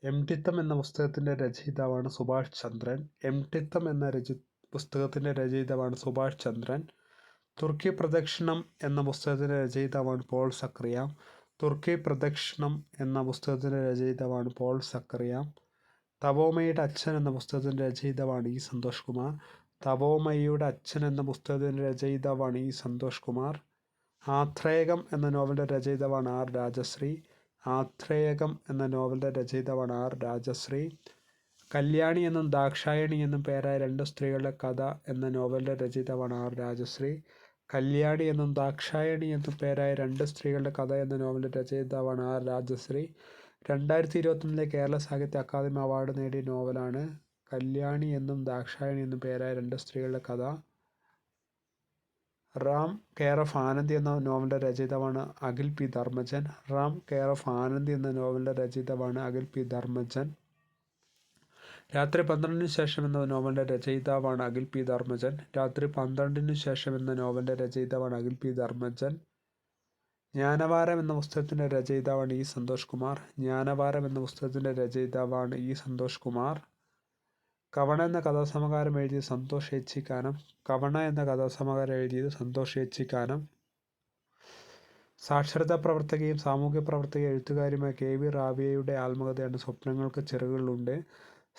എംടിത്തം എന്ന പുസ്തകത്തിൻ്റെ രചയിതാവാണ് സുഭാഷ് ചന്ദ്രൻ. എംടിത്തം എന്ന പുസ്തകത്തിൻ്റെ രചയിതാവാണ് സുഭാഷ് ചന്ദ്രൻ. തുർക്കി പ്രദക്ഷിണം എന്ന പുസ്തകത്തിൻ്റെ രചയിതാവാണ് പോൾ സക്കറിയ. തുർക്കി പ്രദക്ഷിണം എന്ന പുസ്തകത്തിൻ്റെ രചയിതാവാണ് പോൾ സക്കറിയ. തപോമയുടെ അച്ഛൻ എന്ന പുസ്തകത്തിൻ്റെ രചയിതാവാണ് ഇ സന്തോഷ് കുമാർ. തപോമയുടെ അച്ഛൻ എന്ന പുസ്തകത്തിൻ്റെ രചയിതാവാണ് ഇ സന്തോഷ് കുമാർ. ആത്രേയകം എന്ന നോവലിൻ്റെ രചയിതാവാണ് ആർ രാജശ്രീ. ആത്രേയകം എന്ന നോവലിൻ്റെ രചയിതാവാണ് ആർ രാജശ്രീ. കല്യാണി എന്നും ദാക്ഷായണി എന്നും പേരായ രണ്ട് സ്ത്രീകളുടെ കഥ എന്ന നോവലിൻ്റെ രചയിതാവാണ് ആർ രാജശ്രീ. കല്യാണി എന്നും ദാക്ഷായണി എന്നും പേരായ രണ്ട് സ്ത്രീകളുടെ കഥ എന്ന നോവലിൻ്റെ രചയിതാവാണ് ആർ രാജശ്രീ. 2021 കേരള സാഹിത്യ അക്കാദമി അവാർഡ് നേടിയ നോവലാണ് കല്യാണി എന്നും ദാക്ഷായണി എന്നും പേരായ രണ്ട് സ്ത്രീകളുടെ കഥ. റാം കെയർ ഓഫ് ആനന്ദി എന്ന നോവലിൻ്റെ രചയിതാവാണ് Akhil P Dharmajan. Ram care of Anandi എന്ന നോവലിൻ്റെ രചയിതാവാണ് അഖിൽ പി ധർമ്മജൻ. രാത്രി 12 ശേഷം എന്ന നോവലിൻ്റെ രചയിതാവാണ് അഖിൽ പി ധർമ്മജൻ. രാത്രി 12 ശേഷം എന്ന നോവലിൻ്റെ രചയിതാവാണ് അഖിൽ പി ധർമ്മജൻ. ജ്ഞാനവാരം എന്ന പുസ്തകത്തിൻ്റെ രചയിതാവാണ് ഇ സന്തോഷ് കുമാർ. ജ്ഞാനവാരം എന്ന പുസ്തകത്തിൻ്റെ രചയിതാവാണ് ഇ സന്തോഷ് കുമാർ. കവണ എന്ന കഥാസമാഹാരം എഴുതിയത് സന്തോഷ് ഏച്ചിക്കാനം. കവണ എന്ന കഥാസമാഹാരം എഴുതിയത് സന്തോഷ് ഏച്ചിക്കാനം. സാക്ഷരതാ പ്രവർത്തകയും സാമൂഹ്യ പ്രവർത്തകയും എഴുത്തുകാരിയുമായ കെ വി റാവിയയുടെ ആത്മകഥയാണ് സ്വപ്നങ്ങൾക്ക് ചിറകുകളുണ്ട്.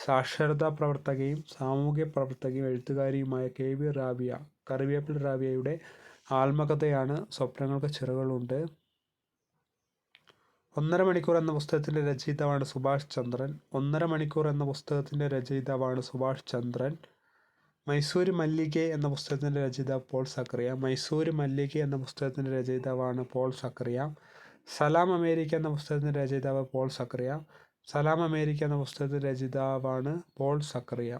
സാക്ഷരതാ പ്രവർത്തകയും സാമൂഹ്യ പ്രവർത്തകയും എഴുത്തുകാരിയുമായ കെ വി റാവിയ കറിവേപ്പിൽ റാവിയയുടെ ആത്മകഥയാണ് സ്വപ്നങ്ങൾക്ക് ചിറകുകളുണ്ട്. 1.5 മണിക്കൂർ എന്ന പുസ്തകത്തിൻ്റെ രചയിതാവാണ് സുഭാഷ് ചന്ദ്രൻ. 1.5 മണിക്കൂർ എന്ന പുസ്തകത്തിൻ്റെ രചയിതാവാണ് സുഭാഷ് ചന്ദ്രൻ. മൈസൂര് മല്ലികെ എന്ന പുസ്തകത്തിൻ്റെ രചയിതാവ് പോൾ സക്കറിയ. മൈസൂര് മല്ലികെ എന്ന പുസ്തകത്തിൻ്റെ രചയിതാവാണ് പോൾ സക്കറിയ. സലാം അമേരിക്ക എന്ന പുസ്തകത്തിൻ്റെ രചയിതാവ് പോൾ സക്കറിയ. സലാം അമേരിക്ക എന്ന പുസ്തകത്തിൻ്റെ രചയിതാവാണ് പോൾ സക്കറിയ.